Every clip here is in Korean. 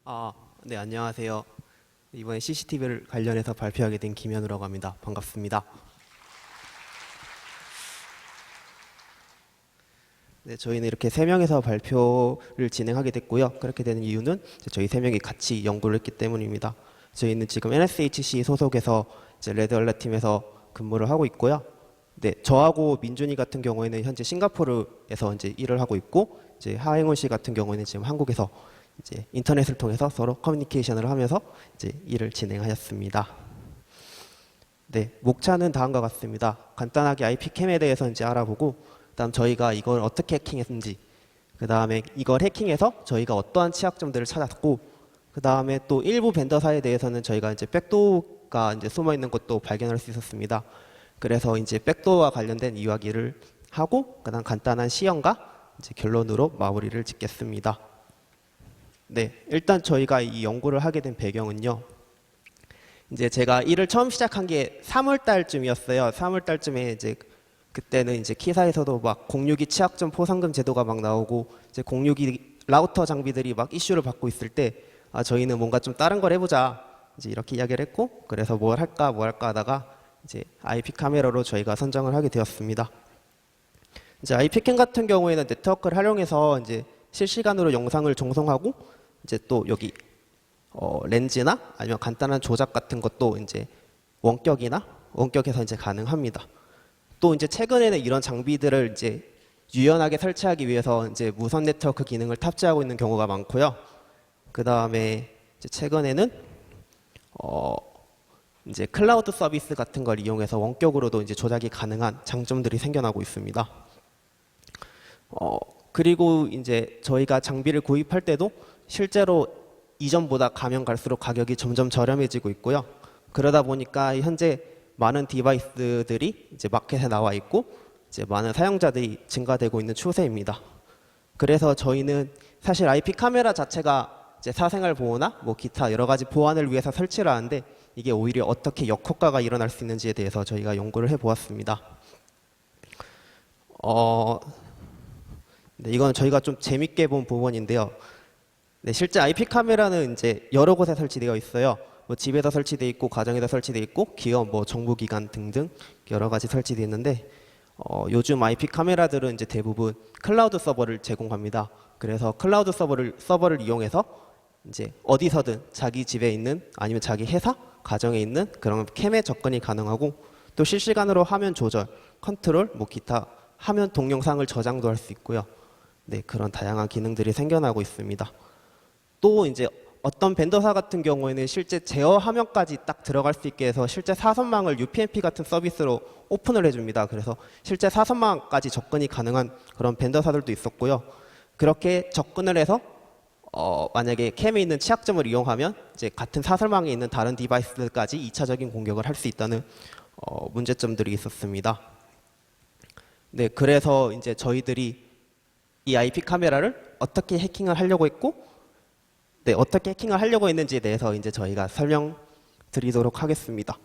아, 네, 안녕하세요. 이번에 CCTV를 관련해서 발표하게 된 김현우라고 합니다. 반갑습니다. 네, 저희는 이렇게 세 명이서 발표를 진행하게 됐고요. 그렇게 되는 이유는 저희 세 명이 같이 연구를 했기 때문입니다. 저희는 지금 NSHC 소속에서 이제 레드얼렛 팀에서 근무를 하고 있고요. 네, 저하고 민준이 같은 경우에는 현재 싱가포르에서 이제 일을 하고 있고, 이제 하행훈 씨 같은 경우에는 지금 한국에서 이제 인터넷을 통해서 서로 커뮤니케이션을 하면서 이제 일을 진행하였습니다. 네, 목차는 다음과 같습니다. 간단하게 IP캠에 대해서 이제 알아보고, 그다음 저희가 이걸 어떻게 해킹했는지, 그다음에 이걸 해킹해서 저희가 어떠한 취약점들을 찾았고, 그다음에 또 일부 벤더사에 대해서는 저희가 이제 백도어가 이제 숨어 있는 것도 발견할 수 있었습니다. 그래서 이제 백도어와 관련된 이야기를 하고, 그다음 간단한 시연과 이제 결론으로 마무리를 짓겠습니다. 네, 일단 저희가 이 연구를 하게 된 배경은요. 이제 제가 일을 처음 시작한 게 3월 달쯤이었어요. 3월 달쯤에 이제 그때는 이제 키사에서도 막 062 취약점 포상금 제도가 막 나오고 이제 062 라우터 장비들이 막 이슈를 받고 있을 때 저희는 뭔가 좀 다른 걸 해보자 이제 이렇게 이야기를 했고, 그래서 뭘 할까 하다가 이제 IP 카메라로 저희가 선정을 하게 되었습니다. 이제 IP캠 같은 경우에는 네트워크를 활용해서 이제 실시간으로 영상을 종송하고 이제 또 여기 렌즈나 아니면 간단한 조작 같은 것도 이제 원격에서 이제 가능합니다. 또 이제 최근에는 이런 장비들을 이제 유연하게 설치하기 위해서 이제 무선 네트워크 기능을 탑재하고 있는 경우가 많고요. 그 다음에 이제 최근에는 이제 클라우드 서비스 같은 걸 이용해서 원격으로도 이제 조작이 가능한 장점들이 생겨나고 있습니다. 그리고 이제 저희가 장비를 구입할 때도 실제로 이전보다 가면 갈수록 가격이 점점 저렴해지고 있고요. 그러다 보니까 현재 많은 디바이스들이 이제 마켓에 나와 있고 이제 많은 사용자들이 증가되고 있는 추세입니다. 그래서 저희는 사실 IP 카메라 자체가 이제 사생활 보호나 뭐 기타 여러 가지 보안을 위해서 설치를 하는데 이게 오히려 어떻게 역효과가 일어날 수 있는지에 대해서 저희가 연구를 해보았습니다. 네, 이건 저희가 좀 재밌게 본 부분인데요. 네, 실제 IP 카메라는 이제 여러 곳에 설치되어 있어요. 뭐 집에서 설치되어 있고, 가정에서 설치되어 있고, 기업, 뭐 정부기관 등등 여러 가지 설치되어 있는데, 요즘 IP 카메라들은 이제 대부분 클라우드 서버를 제공합니다. 그래서 클라우드 서버를 이용해서 이제 어디서든 자기 집에 있는 아니면 자기 회사, 가정에 있는 그런 캠에 접근이 가능하고, 또 실시간으로 화면 조절, 컨트롤, 뭐 기타 화면 동영상을 저장도 할 수 있고요. 네, 그런 다양한 기능들이 생겨나고 있습니다. 또 이제 어떤 벤더사 같은 경우에는 실제 제어 화면까지 딱 들어갈 수 있게 해서 실제 사선망을 UPnP 같은 서비스로 오픈을 해줍니다. 그래서 실제 사선망까지 접근이 가능한 그런 벤더사들도 있었고요. 그렇게 접근을 해서 만약에 캠에 있는 취약점을 이용하면 이제 같은 사설망에 있는 다른 디바이스들까지 2차적인 공격을 할 수 있다는 문제점들이 있었습니다. 네, 그래서 이제 저희들이 이 IP 카메라를 어떻게 해킹을 하려고 했고, 네, 어떻게 해킹을 하려고 했는지에 대해서 이제 저희가 설명드리도록 하겠습니다.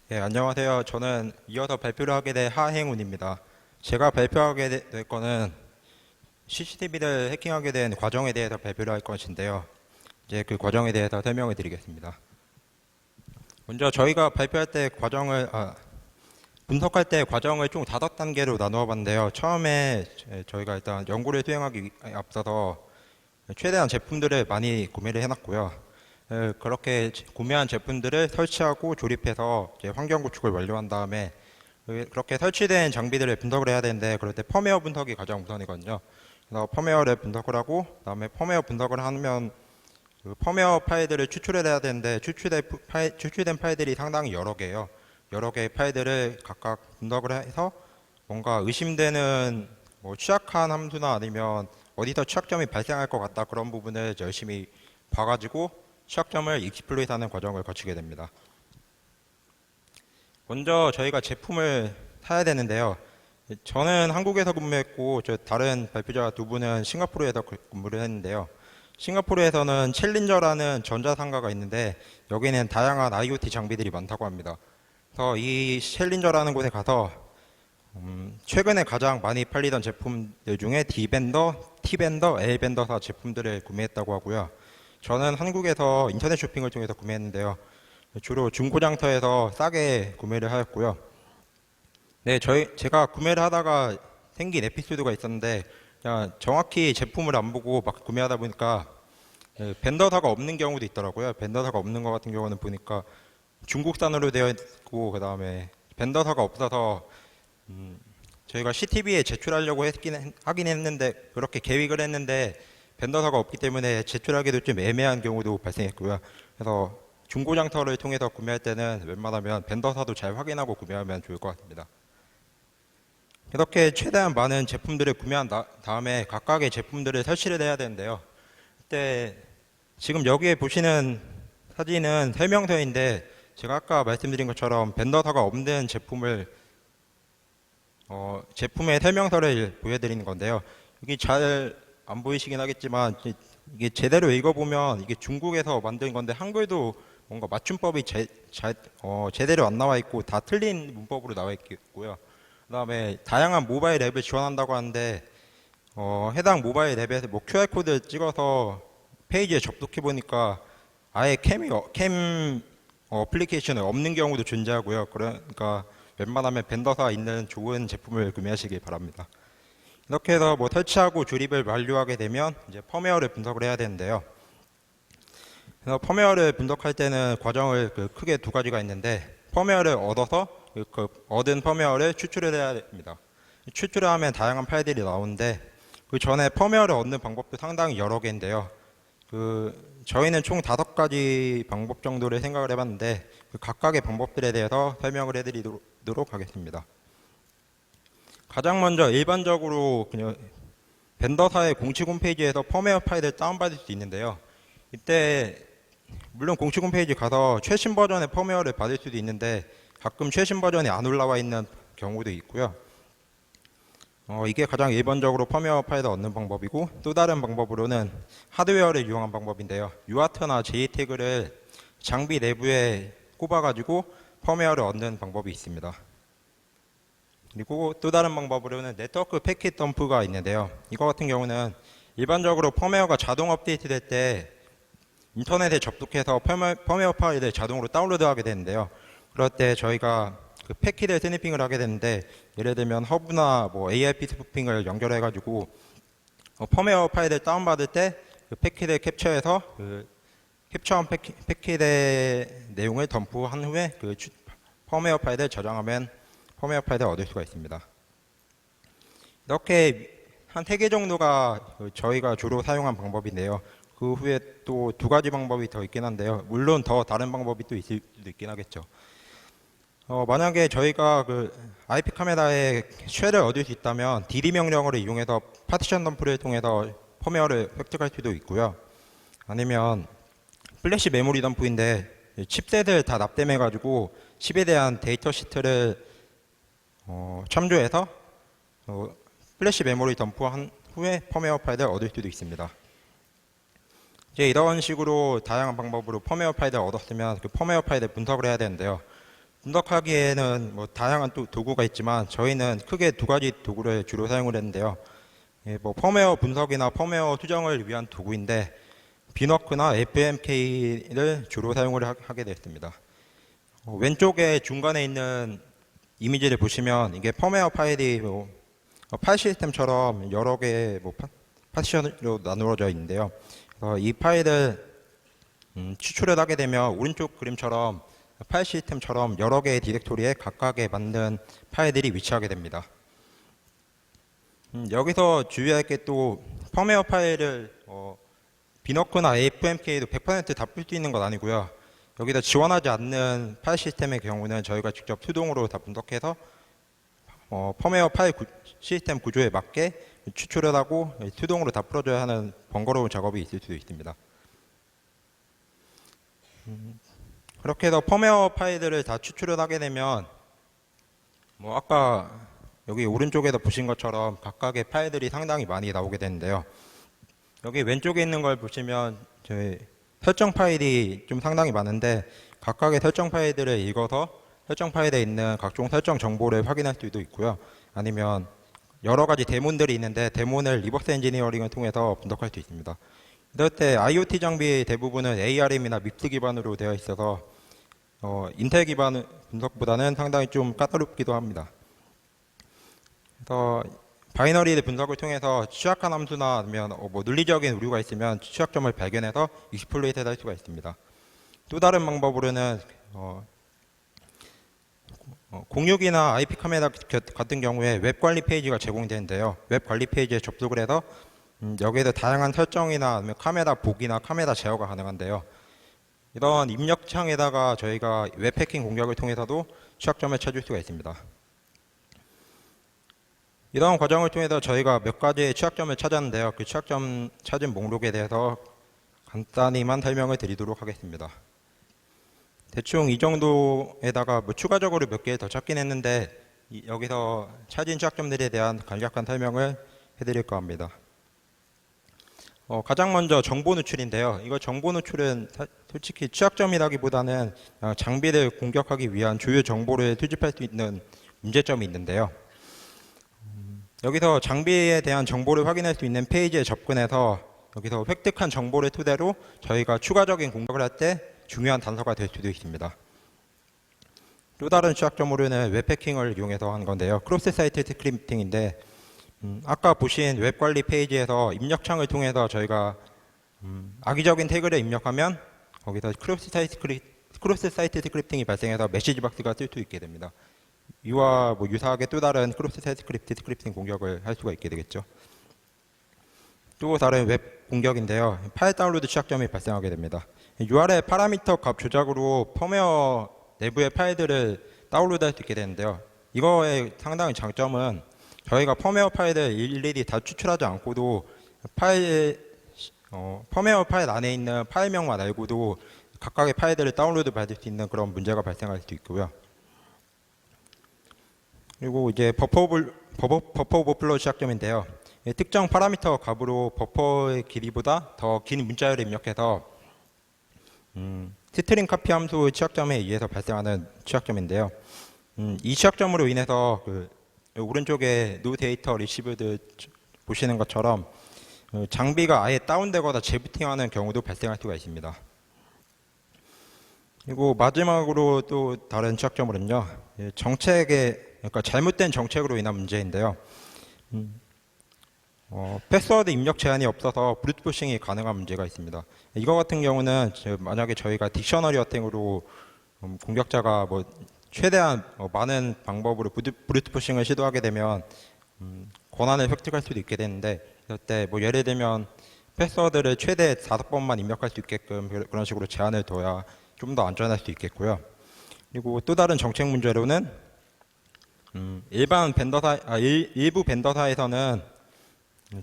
네, 안녕하세요. 저는 이어서 발표를 하게 된 하행운입니다. 제가 발표하게 될 거는 CCTV를 해킹하게 된 과정에 대해서 발표를 할 것인데요. 이제 그 과정에 대해서 설명을 드리겠습니다. 먼저 저희가 발표할 때 분석할 때 과정을 총 5단계로 나누어 봤는데요. 처음에 저희가 일단 연구를 수행하기 앞서서 최대한 제품들을 많이 구매를 해놨고요. 그렇게 구매한 제품들을 설치하고 조립해서 이제 환경 구축을 완료한 다음에 그렇게 설치된 장비들을 분석을 해야 되는데, 그럴 때 펌웨어 분석이 가장 우선이거든요. 그래서 펌웨어를 분석을 하고, 그다음에 펌웨어 분석을 하면 그 펌웨어 파일들을 추출을 해야 되는데, 추출된 파일들이 상당히 여러 개예요. 여러 개의 파일들을 각각 분석을 해서 뭔가 의심되는 뭐 취약한 함수나 아니면 어디서 취약점이 발생할 것 같다, 그런 부분을 열심히 봐가지고 취약점을 익스플로이트하는 과정을 거치게 됩니다. 먼저 저희가 제품을 사야 되는데요. 저는 한국에서 근무했고 다른 발표자 두 분은 싱가포르에서 근무를 했는데요. 싱가포르에서는 챌린저라는 전자상가가 있는데 여기는 다양한 IoT 장비들이 많다고 합니다. 그래서 이 챌린저라는 곳에 가서 최근에 가장 많이 팔리던 제품들 중에 D밴더, T밴더, L밴더사 제품들을 구매했다고 하고요. 저는 한국에서 인터넷 쇼핑을 통해서 구매했는데요. 주로 중고장터에서 싸게 구매를 하였고요. 네, 제가 구매를 하다가 생긴 에피소드가 있었는데, 그냥 정확히 제품을 안 보고 막 구매하다 보니까 벤더사가 없는 경우도 있더라고요. 벤더사가 없는 것 같은 경우는 보니까 중국산으로 되어 있고, 그 다음에 벤더사가 없어서 저희가 CTV에 제출하려고 하긴 했는데, 그렇게 계획을 했는데 벤더사가 없기 때문에 제출하기도 좀 애매한 경우도 발생했고요. 그래서 중고장터를 통해서 구매할 때는 웬만하면 벤더사도 잘 확인하고 구매하면 좋을 것 같습니다. 이렇게 최대한 많은 제품들을 구매한 다음에 각각의 제품들을 설치를 해야 되는데요. 그때 지금 여기에 보시는 사진은 설명서인데, 제가 아까 말씀드린 것처럼 벤더사가 없는 제품의 설명서를 보여드리는 건데요. 여기 잘 안 보이시긴 하겠지만 이게 제대로 읽어보면 이게 중국에서 만든 건데 한글도 뭔가 맞춤법이 제대로 안 나와 있고 다 틀린 문법으로 나와 있고요. 그다음에 다양한 모바일 앱을 지원한다고 하는데 해당 모바일 앱에서 뭐 QR 코드 찍어서 페이지에 접속해 보니까 아예 캠 어플리케이션이 없는 경우도 존재하고요. 그러니까 웬만하면 벤더사 있는 좋은 제품을 구매하시기 바랍니다. 이렇게 해서 뭐 설치하고 조립을 완료하게 되면 이제 펌웨어를 분석을 해야 되는데요. 그래서 펌웨어를 분석할 때는 과정을 크게 두 가지가 있는데, 펌웨어를 얻어서 얻은 펌웨어를 추출을 해야 됩니다. 추출을 하면 다양한 파일들이 나오는데, 그 전에 펌웨어를 얻는 방법도 상당히 여러 개인데요. 저희는 총 5가지 방법 정도를 생각을 해봤는데, 그 각각의 방법들에 대해서 설명을 해드리도록 하겠습니다. 가장 먼저 일반적으로 그냥 벤더사의 공식 홈페이지에서 펌웨어 파일을 다운받을 수 있는데요. 이때 물론 공식 홈페이지 가서 최신 버전의 펌웨어를 받을 수도 있는데 가끔 최신 버전이 안 올라와 있는 경우도 있고요. 이게 가장 일반적으로 펌웨어 파일을 얻는 방법이고, 또 다른 방법으로는 하드웨어를 이용한 방법인데요. UART나 JTAG를 장비 내부에 꼽아가지고 펌웨어를 얻는 방법이 있습니다. 그리고 또 다른 방법으로는 네트워크 패킷 덤프가 있는데요. 이거 같은 경우는 일반적으로 펌웨어가 자동 업데이트 될 때 인터넷에 접속해서 펌웨어 파일을 자동으로 다운로드하게 되는데요. 그럴 때 저희가 그 패킷을 스니핑을 하게 되는데, 예를 들면 허브나 뭐 ARP 스푸핑을 연결해가지고 펌웨어 파일을 다운받을 때 그 패킷을 캡처해서 그 캡처한 패킷의 내용을 덤프한 후에 그 펌웨어 파일을 저장하면 펌웨어 파일을 얻을 수가 있습니다. 이렇게 한 3개 정도가 저희가 주로 사용한 방법인데요. 그 후에 또 2가지 방법이 더 있긴 한데요. 물론 더 다른 방법이 또 있을 수도 있긴 하겠죠. 만약에 저희가 그 IP 카메라에 쉘을 얻을 수 있다면 DD 명령어를 이용해서 파티션 덤프를 통해서 펌웨어를 획득할 수도 있고요. 아니면 플래시 메모리 덤프인데 칩셋을 다 납땜해가지고 칩에 대한 데이터 시트를 참조해서 플래시 메모리 덤프한 후에 펌웨어 파일을 얻을 수도 있습니다. 이제 이런 식으로 다양한 방법으로 펌웨어 파일을 얻었으면 그 펌웨어 파일을 분석을 해야 되는데요. 분석하기에는 뭐 다양한 또 도구가 있지만 저희는 크게 2가지 도구를 주로 사용을 했는데요. 뭐 펌웨어 분석이나 펌웨어 수정을 위한 도구인데, 비너크나 FMK를 주로 사용을 하게 됐습니다. 왼쪽에 중간에 있는 이미지를 보시면 이게 펌웨어 파일이 파일 시스템처럼 여러 개의 파티션으로 나누어져 있는데요. 이 파일을 추출을 하게 되면 오른쪽 그림처럼 파일 시스템처럼 여러 개의 디렉토리에 각각에 맞는 파일들이 위치하게 됩니다. 여기서 주의할 게 또 펌웨어 파일을 비너크나 FMK도 100% 다 풀 수 있는 건 아니고요. 여기다 지원하지 않는 파일 시스템의 경우는 저희가 직접 수동으로 다 분석해서 펌웨어 파일 시스템 구조에 맞게 추출을 하고 수동으로 다 풀어줘야 하는 번거로운 작업이 있을 수도 있습니다. 그렇게 해서 펌웨어 파일들을 다 추출을 하게 되면 아까 여기 오른쪽에서 보신 것처럼 각각의 파일들이 상당히 많이 나오게 되는데요. 여기 왼쪽에 있는 걸 보시면 저희 설정 파일이 좀 상당히 많은데, 각각의 설정 파일들을 읽어서 설정 파일에 있는 각종 설정 정보를 확인할 수도 있고요. 아니면 여러 가지 데몬들이 있는데 데몬을 리버스 엔지니어링을 통해서 분석할 수 있습니다. 이럴 때 IoT 장비 대부분은 ARM이나 밉스 기반으로 되어 있어서 인텔 기반 분석보다는 상당히 좀 까다롭기도 합니다. 그래서 바이너리 분석을 통해서 취약한 함수나 아니면 뭐 논리적인 오류가 있으면 취약점을 발견해서 익스플로이트를 할 수가 있습니다. 또 다른 방법으로는 06이나 IP 카메라 같은 경우에 웹 관리 페이지가 제공되는데요. 웹 관리 페이지에 접속을 해서 여기에서 다양한 설정이나 아니면 카메라 보기나 카메라 제어가 가능한데요. 이런 입력창에다가 저희가 웹 해킹 공격을 통해서도 취약점을 찾을 수가 있습니다. 이런 과정을 통해서 저희가 몇 가지의 취약점을 찾았는데요. 그 취약점 찾은 목록에 대해서 간단히만 설명을 드리도록 하겠습니다. 대충 이 정도에다가 뭐 추가적으로 몇 개 더 찾긴 했는데 여기서 찾은 취약점들에 대한 간략한 설명을 해드릴까 합니다. 가장 먼저 정보 노출인데요. 이거 정보 노출은 솔직히 취약점이라기보다는 장비를 공격하기 위한 주요 정보를 수집할 수 있는 문제점이 있는데요. 여기서 장비에 대한 정보를 확인할 수 있는 페이지에 접근해서 여기서 획득한 정보를 토대로 저희가 추가적인 공격을 할 때 중요한 단서가 될 수도 있습니다. 또 다른 취약점으로는 웹 해킹을 이용해서 하는 건데요. 크로스 사이트 스크립팅인데 아까 보신 웹 관리 페이지에서 입력창을 통해서 저희가 악의적인 태그를 입력하면 거기서 크로스 사이트 스크립팅이 발생해서 메시지 박스가 뜰 수 있게 됩니다. 이와 뭐 유사하게 또 다른 크로스 사이트 스크립팅 공격을 할 수가 있게 되겠죠. 또 다른 웹 공격인데요. 파일 다운로드 취약점이 발생하게 됩니다. URL 파라미터 값 조작으로 펌웨어 내부의 파일들을 다운로드할 수 있게 되는데요. 이거의 상당히 장점은 저희가 펌웨어 파일을 일일이 다 추출하지 않고도 펌웨어 파일 안에 있는 파일명만 알고도 각각의 파일들을 다운로드 받을 수 있는 그런 문제가 발생할 수 있고요. 그리고 이제 버퍼 오버플로우 취약점인데요. 특정 파라미터 값으로 버퍼의 길이보다 더 긴 문자열을 입력해서 스트링 카피 함수 취약점에 의해서 발생하는 취약점인데요. 이 취약점으로 인해서 오른쪽에 노 데이터 리시브드 보시는 것처럼 장비가 아예 다운되거나 재부팅하는 경우도 발생할 수가 있습니다. 그리고 마지막으로 또 다른 취약점으로는요. 그러니까 잘못된 정책으로 인한 문제인데요. 패스워드 입력 제한이 없어서 브루트포싱이 가능한 문제가 있습니다. 이거 같은 경우는 만약에 저희가 딕셔너리 어택으로 공격자가 뭐 최대한 많은 방법으로 브루트포싱을 시도하게 되면 권한을 획득할 수도 있게 되는데 이럴 때 뭐 예를 들면 패스워드를 최대 5번만 입력할 수 있게끔 그런 식으로 제한을 둬야 좀 더 안전할 수 있겠고요. 그리고 또 다른 정책 문제로는 일부 벤더사에서는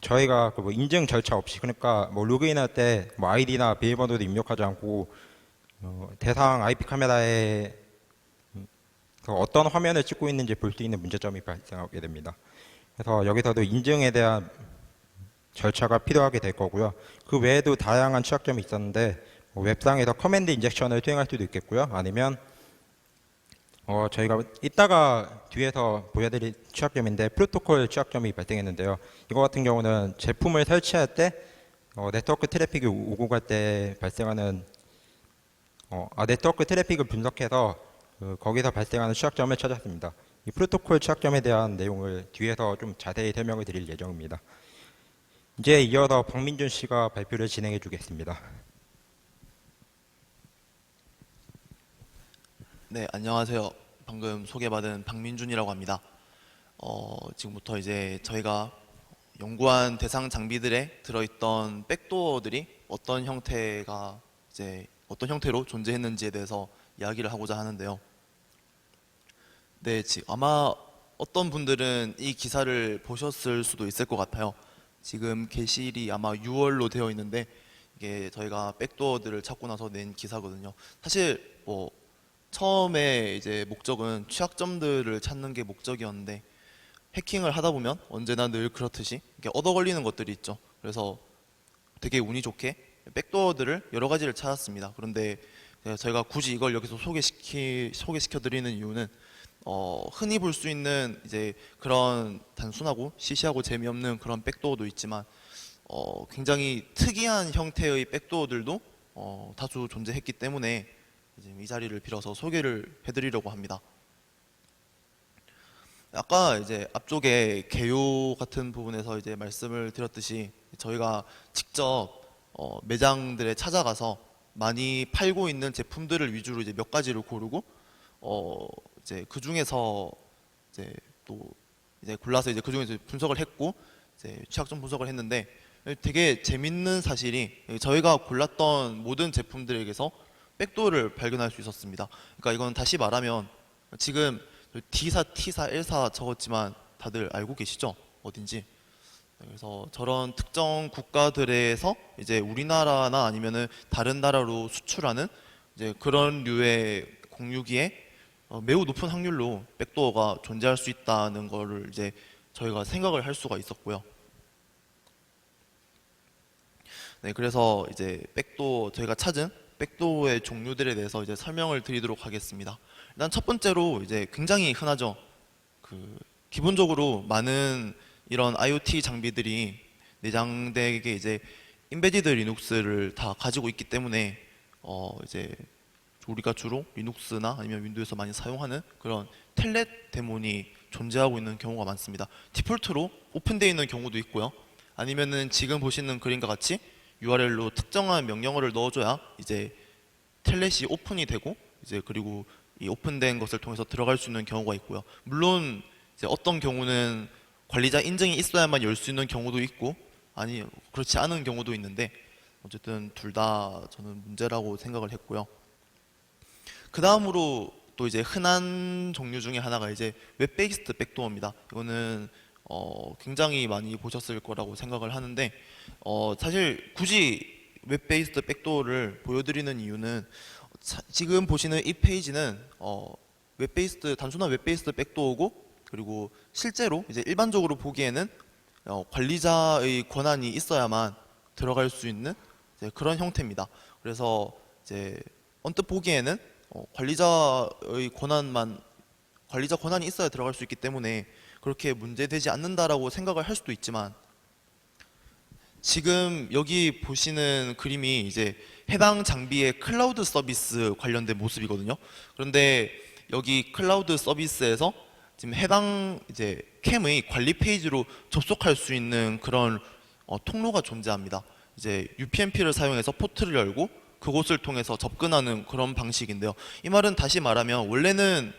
저희가 뭐 인증 절차 없이 그러니까 뭐 로그인할 때 뭐 아이디나 비밀번호도 입력하지 않고 대상 IP 카메라에 어떤 화면을 찍고 있는지 볼 수 있는 문제점이 발생하게 됩니다. 그래서 여기서도 인증에 대한 절차가 필요하게 될 거고요. 그 외에도 다양한 취약점이 있었는데 뭐 웹상에서 커맨드 인젝션을 수행할 수도 있겠고요. 아니면 저희가 이따가 뒤에서 보여드릴 취약점인데 프로토콜 취약점이 발생했는데요. 이거 같은 경우는 제품을 설치할 때 네트워크 트래픽이 오고 갈 때 발생하는 네트워크 트래픽을 분석해서 거기서 발생하는 취약점을 찾았습니다. 이 프로토콜 취약점에 대한 내용을 뒤에서 좀 자세히 설명을 드릴 예정입니다. 이제 이어서 박민준 씨가 발표를 진행해 주겠습니다. 네, 안녕하세요. 방금 소개받은 박민준이라고 합니다. 지금부터 이제 저희가 연구한 대상 장비들에 들어있던 백도어들이 어떤 형태로 존재했는지에 대해서 이야기를 하고자 하는데요. 네, 아마 어떤 분들은 이 기사를 보셨을 수도 있을 것 같아요. 지금 게시일이 아마 6월로 되어 있는데 이게 저희가 백도어들을 찾고 나서 낸 기사거든요. 사실 뭐 처음에 이제 목적은 취약점들을 찾는 게 목적이었는데 해킹을 하다 보면 언제나 늘 그렇듯이 이렇게 얻어 걸리는 것들이 있죠. 그래서 되게 운이 좋게 백도어들을 여러 가지를 찾았습니다. 그런데 저희가 굳이 이걸 여기서 소개시켜 드리는 이유는 흔히 볼 수 있는 이제 그런 단순하고 시시하고 재미없는 그런 백도어도 있지만 굉장히 특이한 형태의 백도어들도 다수 존재했기 때문에 이제 이 자리를 빌어서 소개를 해드리려고 합니다. 아까 이제 앞쪽에 개요 같은 부분에서 이제 말씀을 드렸듯이 저희가 직접 매장들에 찾아가서 많이 팔고 있는 제품들을 위주로 이제 몇 가지를 고르고 이제 그 중에서 이제 또 이제 골라서 이제 그 중에서 분석을 했고 이제 취약점 분석을 했는데 되게 재밌는 사실이 저희가 골랐던 모든 제품들에게서 백도어를 발견할 수 있었습니다. 그러니까 이건 다시 말하면 지금 D사, T사, L사 적었지만 다들 알고 계시죠? 어딘지. 그래서 저런 특정 국가들에서 이제 우리나라나 아니면은 다른 나라로 수출하는 이제 그런 류의 공유기에 매우 높은 확률로 백도어가 존재할 수 있다는 거를 이제 저희가 생각을 할 수가 있었고요. 네, 그래서 이제 저희가 찾은 백도어의 종류들에 대해서 이제 설명을 드리도록 하겠습니다. 일단 첫 번째로 이제 굉장히 흔하죠. 기본적으로 많은 이런 IoT 장비들이 내장되게 이제 인베디드 리눅스를 다 가지고 있기 때문에 이제 우리가 주로 리눅스나 아니면 윈도우에서 많이 사용하는 그런 텔넷 데몬이 존재하고 있는 경우가 많습니다. 디폴트로 오픈되어 있는 경우도 있고요. 아니면은 지금 보시는 그림과 같이 URL로 특정한 명령어를 넣어줘야 이제 텔넷이 오픈이 되고 이제 그리고 이 오픈된 것을 통해서 들어갈 수 있는 경우가 있고요. 물론 이제 어떤 경우는 관리자 인증이 있어야만 열 수 있는 경우도 있고 아니 그렇지 않은 경우도 있는데 어쨌든 둘 다 저는 문제라고 생각을 했고요. 그 다음으로 또 이제 흔한 종류 중에 하나가 이제 웹 베이스드 백도어입니다. 이거는 굉장히 많이 보셨을 거라고 생각을 하는데 사실 굳이 웹 베이스드 백도어를 보여드리는 이유는 지금 보시는 이 페이지는 단순한 웹 베이스드 백도어고 그리고 실제로 이제 일반적으로 보기에는 관리자의 권한이 있어야만 들어갈 수 있는 이제 그런 형태입니다. 그래서 이제 언뜻 보기에는 관리자 권한이 있어야 들어갈 수 있기 때문에 그렇게 문제되지 않는다라고 생각을 할 수도 있지만 지금 여기 보시는 그림이 이제 해당 장비의 클라우드 서비스 관련된 모습이거든요. 그런데 여기 클라우드 서비스에서 지금 해당 이제 캠의 관리 페이지로 접속할 수 있는 그런 통로가 존재합니다. 이제 UPnP를 사용해서 포트를 열고 그곳을 통해서 접근하는 그런 방식인데요. 이 말은 다시 말하면 원래는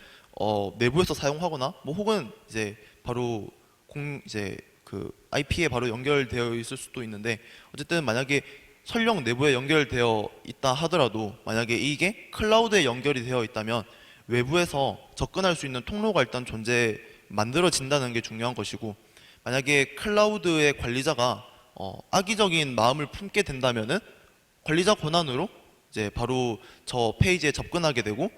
내부에서 사용하거나 뭐 혹은 이제 바로 그 IP에 바로 연결되어 있을 수도 있는데 어쨌든 만약에 설령 내부에 연결되어 있다 하더라도 만약에 이게 클라우드에 연결이 되어 있다면 외부에서 접근할 수 있는 통로가 일단 만들어진다는 게 중요한 것이고 만약에 클라우드의 관리자가 악의적인 마음을 품게 된다면은 관리자 권한으로 이제 바로 저 페이지에 접근하게 되고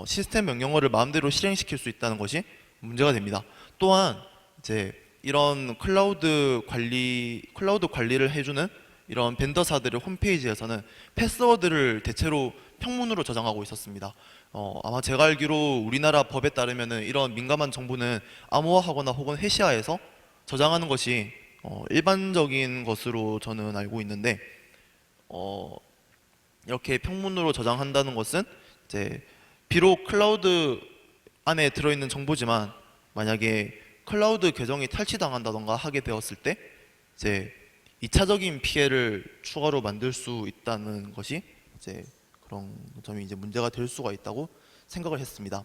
시스템 명령어를 마음대로 실행시킬 수 있다는 것이 문제가 됩니다. 또한 이제 이런 클라우드 관리를 해주는 이런 벤더사들의 홈페이지에서는 패스워드를 대체로 평문으로 저장하고 있었습니다. 아마 제가 알기로 우리나라 법에 따르면은 이런 민감한 정보는 암호화하거나 혹은 해시화해서 저장하는 것이 일반적인 것으로 저는 알고 있는데 이렇게 평문으로 저장한다는 것은 이제 비록 클라우드 안에 들어있는 정보지만 만약에 클라우드 계정이 탈취당한다던가 하게 되었을 때 이제 2차적인 피해를 추가로 만들 수 있다는 것이 이제 그런 점이 이제 문제가 될 수가 있다고 생각을 했습니다.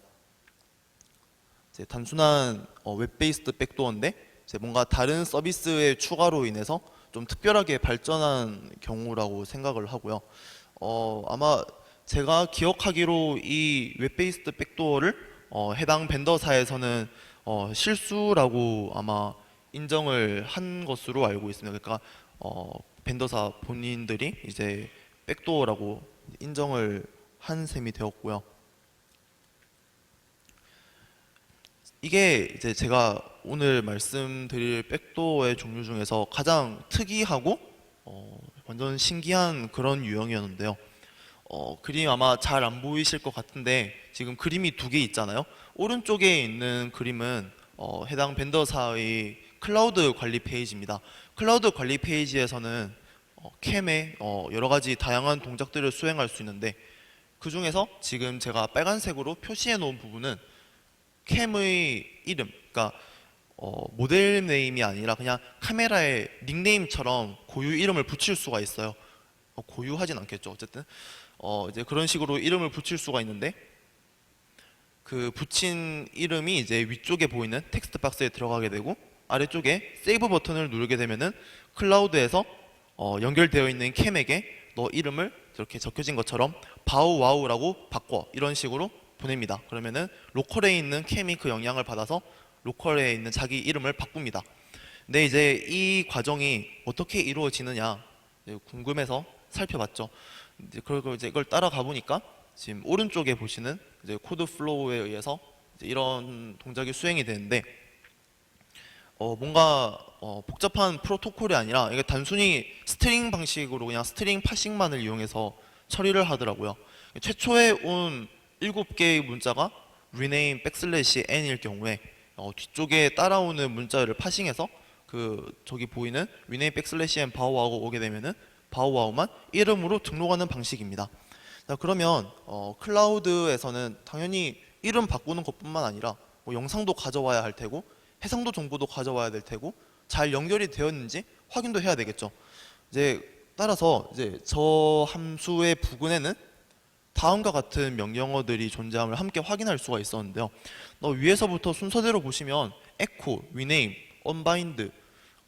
이제 단순한 웹 베이스드 백도어인데 이제 뭔가 다른 서비스의 추가로 인해서 좀 특별하게 발전한 경우라고 생각을 하고요. 아마 제가 기억하기로 이 웹 베이스드 백도어를 해당 벤더사에서는 실수라고 아마 인정을 한 것으로 알고 있습니다. 그러니까 벤더사 본인들이 이제 백도어라고 인정을 한 셈이 되었고요. 이게 이제 제가 오늘 말씀드릴 백도어의 종류 중에서 가장 특이하고 완전 신기한 그런 유형이었는데요. 그림 아마 잘 안 보이실 것 같은데 지금 그림이 두 개 있잖아요. 오른쪽에 있는 그림은 해당 벤더사의 클라우드 관리 페이지입니다. 클라우드 관리 페이지에서는 캠의 여러 가지 다양한 동작들을 수행할 수 있는데 그 중에서 지금 제가 빨간색으로 표시해 놓은 부분은 캠의 이름, 그러니까 모델 네임이 아니라 그냥 카메라의 닉네임처럼 고유 이름을 붙일 수가 있어요. 고유하진 않겠죠. 어쨌든 이제 그런 식으로 이름을 붙일 수가 있는데 그 붙인 이름이 이제 위쪽에 보이는 텍스트 박스에 들어가게 되고 아래쪽에 세이브 버튼을 누르게 되면은 클라우드에서 연결되어 있는 캠에게 너 이름을 이렇게 적혀진 것처럼 바우와우라고 바꿔 이런 식으로 보냅니다. 그러면은 로컬에 있는 캠이 그 영향을 받아서 로컬에 있는 자기 이름을 바꿉니다. 근데 이제 이 과정이 어떻게 이루어지느냐 궁금해서 살펴봤죠. 그리고 이제 이걸 따라가 보니까 지금 오른쪽에 보시는 이제 코드 플로우에 의해서 이제 이런 동작이 수행이 되는데 뭔가 복잡한 프로토콜이 아니라 이게 단순히 스트링 방식으로 그냥 스트링 파싱만을 이용해서 처리를 하더라고요. 최초에 온 7개의 문자가 rename n일 경우에 뒤쪽에 따라오는 문자를 파싱해서 그 저기 보이는 rename n 바우와우 오게 되면은 바우와우만 이름으로 등록하는 방식입니다. 자, 그러면 클라우드에서는 당연히 이름 바꾸는 것뿐만 아니라 뭐 영상도 가져와야 할 테고 해상도 정보도 가져와야 될 테고 잘 연결이 되었는지 확인도 해야 되겠죠. 이제 따라서 이제 저 함수의 부근에는 다음과 같은 명령어들이 존재함을 함께 확인할 수가 있었는데요. 위에서부터 순서대로 보시면 echo, rename, unbind,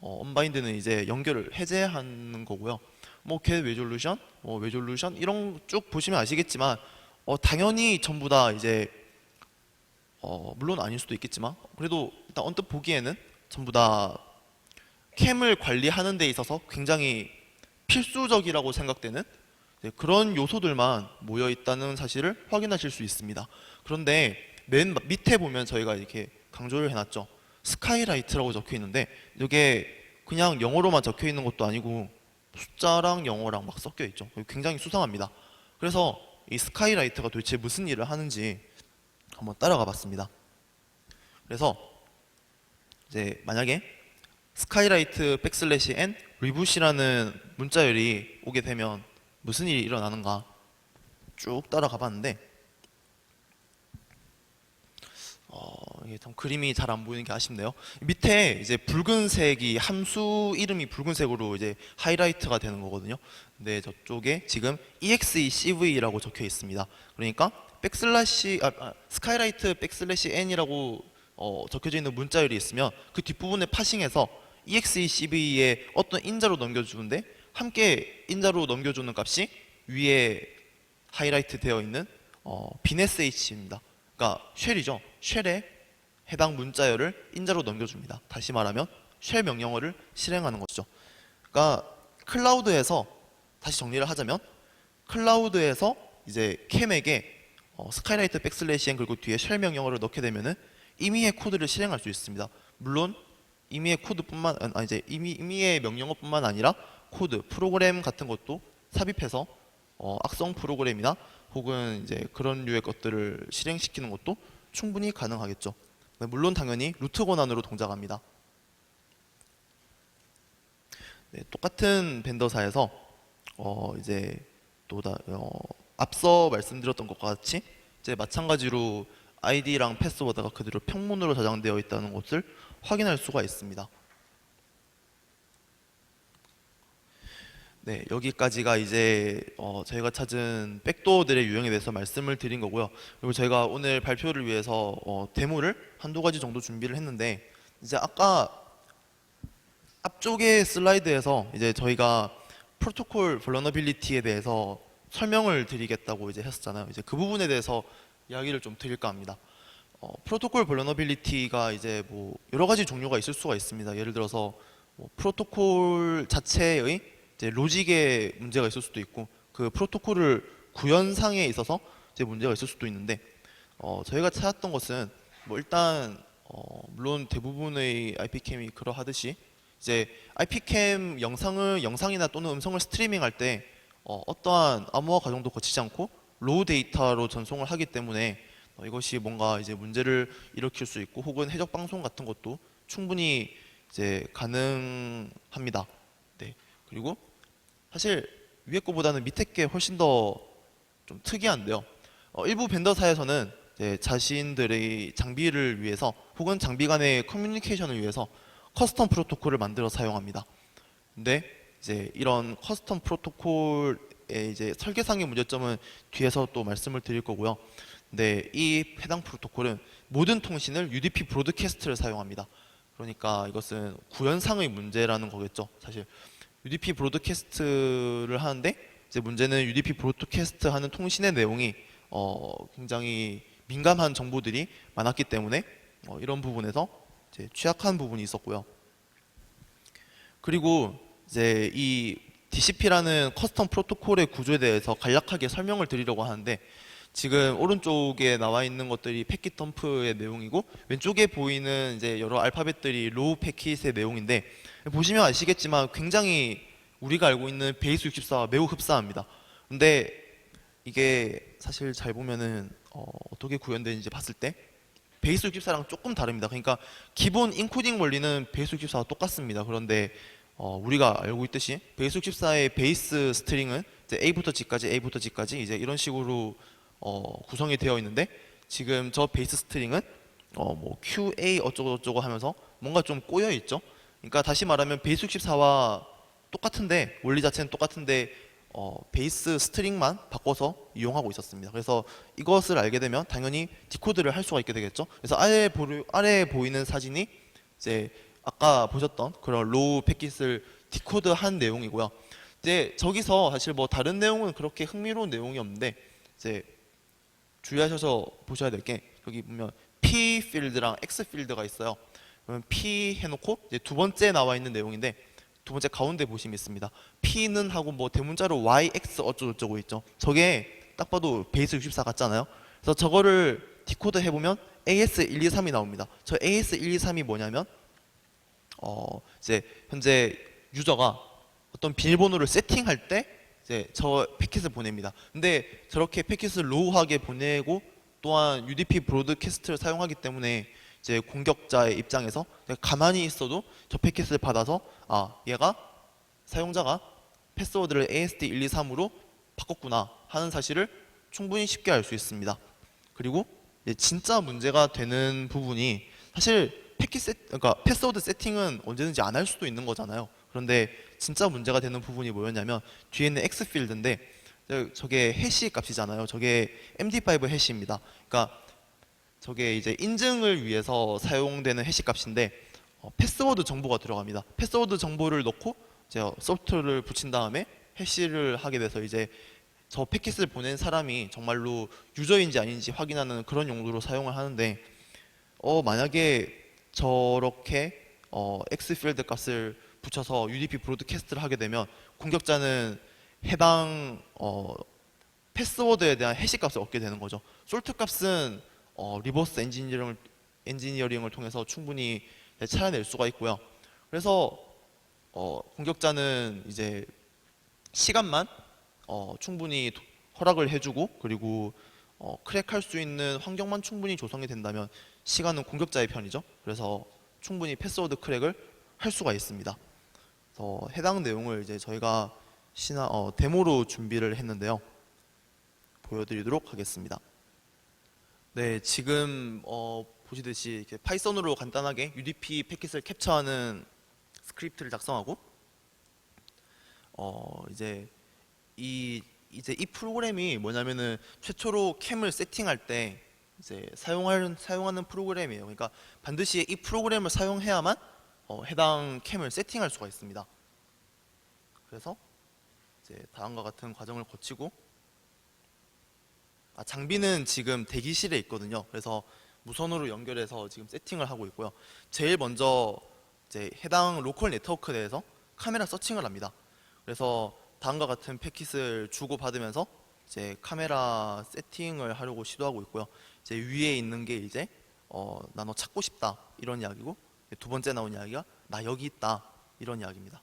unbind는 이제 연결을 해제하는 거고요. 뭐 get resolution, resolution 이런 쭉 보시면 아시겠지만 당연히 전부 다 이제 물론 아닐 수도 있겠지만 그래도 일단 언뜻 보기에는 전부 다 캠을 관리하는 데 있어서 굉장히 필수적이라고 생각되는 그런 요소들만 모여 있다는 사실을 확인하실 수 있습니다. 그런데 맨 밑에 보면 저희가 이렇게 강조를 해놨죠. 스카이라이트라고 적혀 있는데 이게 그냥 영어로만 적혀 있는 것도 아니고 숫자랑 영어랑 막 섞여 있죠. 굉장히 수상합니다. 그래서 이 스카이라이트가 도대체 무슨 일을 하는지 한번 따라가 봤습니다. 그래서 이제 만약에 스카이라이트 백슬래시 n 리붓이라는 문자열이 오게 되면 무슨 일이 일어나는가 쭉 따라가 봤는데 이게 참 그림이 잘 안 보이는 게 아쉽네요. 밑에 이제 붉은색이 함수 이름이 붉은색으로 이제 하이라이트가 되는 거거든요. 근데 저쪽에 지금 execv라고 적혀 있습니다. 그러니까 스카이라이트 백슬래시 n이라고 적혀져 있는 문자열이 있으면 그 뒷부분에 파싱해서 execv에 어떤 인자로 넘겨주는데 함께 인자로 넘겨주는 값이 위에 하이라이트 되어 있는 binsh입니다. 그러니까 쉘이죠. 쉘에 해당 문자열을 인자로 넘겨줍니다. 다시 말하면 쉘 명령어를 실행하는 것이죠. 그러니까 클라우드에서 다시 정리를 하자면 클라우드에서 이제 캠에게 스카이라이트 백슬래시 n 그리고 뒤에 쉘 명령어를 넣게 되면은 임의의 코드를 실행할 수 있습니다. 물론 임의의 코드뿐만 이제 임의의 명령어뿐만 아니라 코드, 프로그램 같은 것도 삽입해서 악성 프로그램이나 혹은 이제 그런 류의 것들을 실행시키는 것도 충분히 가능하겠죠. 물론 당연히 루트 권한으로 동작합니다. 네, 똑같은 벤더사에서 이제 앞서 말씀드렸던 것과 같이 이제 마찬가지로 아이디랑 패스워드가 그대로 평문으로 저장되어 있다는 것을 확인할 수가 있습니다. 네, 여기까지가 이제 저희가 찾은 백도어들의 유형에 대해서 말씀을 드린 거고요. 그리고 저희가 오늘 발표를 위해서 데모를 한두 가지 정도 준비를 했는데 이제 아까 앞쪽의 슬라이드에서 이제 저희가 프로토콜 vulnerability에 대해서 설명을 드리겠다고 이제 했었잖아요. 이제 그 부분에 대해서 이야기를 좀 드릴까 합니다. 프로토콜 vulnerability가 이제 뭐 여러 가지 종류가 있을 수가 있습니다. 예를 들어서 프로토콜 자체의 이제 로직에 문제가 있을 수도 있고 그 프로토콜을 구현상에 있어서 이제 문제가 있을 수도 있는데 저희가 찾았던 것은 뭐 일단 물론 대부분의 IP캠이 그러하듯이 이제 IP캠 영상이나 또는 음성을 스트리밍할 때 어떠한 암호화 과정도 거치지 않고 로우 데이터로 전송을 하기 때문에 이것이 뭔가 이제 문제를 일으킬 수 있고 혹은 해적 방송 같은 것도 충분히 이제 가능합니다. 네. 그리고 사실 위에 거보다는 밑에 게 훨씬 더 좀 특이한데요. 일부 벤더사에서는 이제 자신들의 장비를 위해서 혹은 장비 간의 커뮤니케이션을 위해서 커스텀 프로토콜을 만들어 사용합니다. 근데 이제 이런 커스텀 프로토콜의 이제 설계상의 문제점은 뒤에서 또 말씀을 드릴 거고요. 근데 이 해당 프로토콜은 모든 통신을 UDP 브로드캐스트를 사용합니다. 그러니까 이것은 구현상의 문제라는 거겠죠. 사실 UDP 브로드캐스트를 하는데 이제 문제는 UDP 브로드캐스트 하는 통신의 내용이 굉장히 민감한 정보들이 많았기 때문에 이런 부분에서 이제 취약한 부분이 있었고요. 그리고 이제 이 DCP라는 커스텀 프로토콜의 구조에 대해서 간략하게 설명을 드리려고 하는데 지금 오른쪽에 나와 있는 것들이 패킷 덤프의 내용이고 왼쪽에 보이는 이제 여러 알파벳들이 로우 패킷의 내용인데 보시면 아시겠지만 굉장히 우리가 알고 있는 베이스 64와 매우 흡사합니다. 근데 이게 사실 잘 보면은 어떻게 구현되는지 봤을 때 베이스 64랑 조금 다릅니다. 그러니까 기본 인코딩 원리는 베이스 64와 똑같습니다. 그런데 우리가 알고 있듯이 베이스 64의 베이스 스트링은 이제 A부터 G까지 A부터 G까지 이제 이런 식으로 구성이 되어 있는데 지금 저 베이스 스트링은 뭐 QA 어쩌고 하면서 뭔가 좀 꼬여 있죠. 그러니까 다시 말하면 베이스 64와 똑같은데 원리 자체는 똑같은데 베이스 스트링만 바꿔서 이용하고 있었습니다. 그래서 이것을 알게 되면 당연히 디코드를 할 수가 있게 되겠죠. 그래서 아래에 보이는 사진이 이제 아까 보셨던 그런 로우 패킷을 디코드한 내용이고요. 이제 저기서 사실 뭐 다른 내용은 그렇게 흥미로운 내용이 없는데 이제 주의하셔서 보셔야 될 게 여기 보면 P 필드랑 X 필드가 있어요. 그러면 P 해놓고 이제 두 번째 나와 있는 내용인데 두 번째 가운데 보시면 있습니다. P는 하고 뭐 대문자로 YX 어쩌고저쩌고 있죠. 저게 딱 봐도 베이스 64 같잖아요. 그래서 저거를 디코드 해보면 AS123이 나옵니다. 저 AS123이 뭐냐면 이제 현재 유저가 어떤 비밀번호를 세팅할 때 이제 저 패킷을 보냅니다. 근데 저렇게 패킷을 로우하게 보내고 또한 UDP 브로드캐스트를 사용하기 때문에 이제 공격자의 입장에서 가만히 있어도 저 패킷을 받아서 얘가 사용자가 패스워드를 ASD123으로 바꿨구나 하는 사실을 충분히 쉽게 알 수 있습니다. 그리고 진짜 문제가 되는 부분이 사실 그러니까 패스워드 세팅은 언제든지 안 할 수도 있는 거잖아요. 그런데 진짜 문제가 되는 부분이 뭐였냐면 뒤에 있는 X 필드인데 저게 해시 값이잖아요. 저게 MD5 해시입니다. 그러니까 저게 이제 인증을 위해서 사용되는 해시 값인데 패스워드 정보가 들어갑니다. 패스워드 정보를 넣고 이제 소프트를 붙인 다음에 해시를 하게 돼서 이제 저 패킷을 보낸 사람이 정말로 유저인지 아닌지 확인하는 그런 용도로 사용을 하는데 만약에 저렇게 X 필드 값을 붙여서 UDP 브로드캐스트를 하게 되면 공격자는 해당 패스워드에 대한 해시 값을 얻게 되는 거죠. 솔트 값은 리버스 엔지니어링을 통해서 충분히 찾아낼 수가 있고요. 그래서 공격자는 이제 시간만 충분히 허락을 해주고 그리고 크랙할 수 있는 환경만 충분히 조성이 된다면 시간은 공격자의 편이죠. 그래서 충분히 패스워드 크랙을 할 수가 있습니다. 그래서 해당 내용을 이제 저희가 데모로 준비를 했는데요. 보여드리도록 하겠습니다. 네, 지금 보시듯이 이렇게 파이썬으로 간단하게 UDP 패킷을 캡처하는 스크립트를 작성하고 이제 이 프로그램이 뭐냐면은 최초로 캠을 세팅할 때 이제 사용하는 프로그램이에요. 그러니까 반드시 이 프로그램을 사용해야만 해당 캠을 세팅할 수가 있습니다. 그래서 이제 다음과 같은 과정을 거치고 장비는 지금 대기실에 있거든요. 그래서 무선으로 연결해서 지금 세팅을 하고 있고요. 제일 먼저 이제 해당 로컬 네트워크에 대해서 카메라 서칭을 합니다. 그래서 다음과 같은 패킷을 주고받으면서 이제 카메라 세팅을 하려고 시도하고 있고요. 이제 위에 있는 게 이제 나 너 찾고 싶다 이런 이야기고 두 번째 나온 이야기가 나 여기 있다 이런 이야기입니다.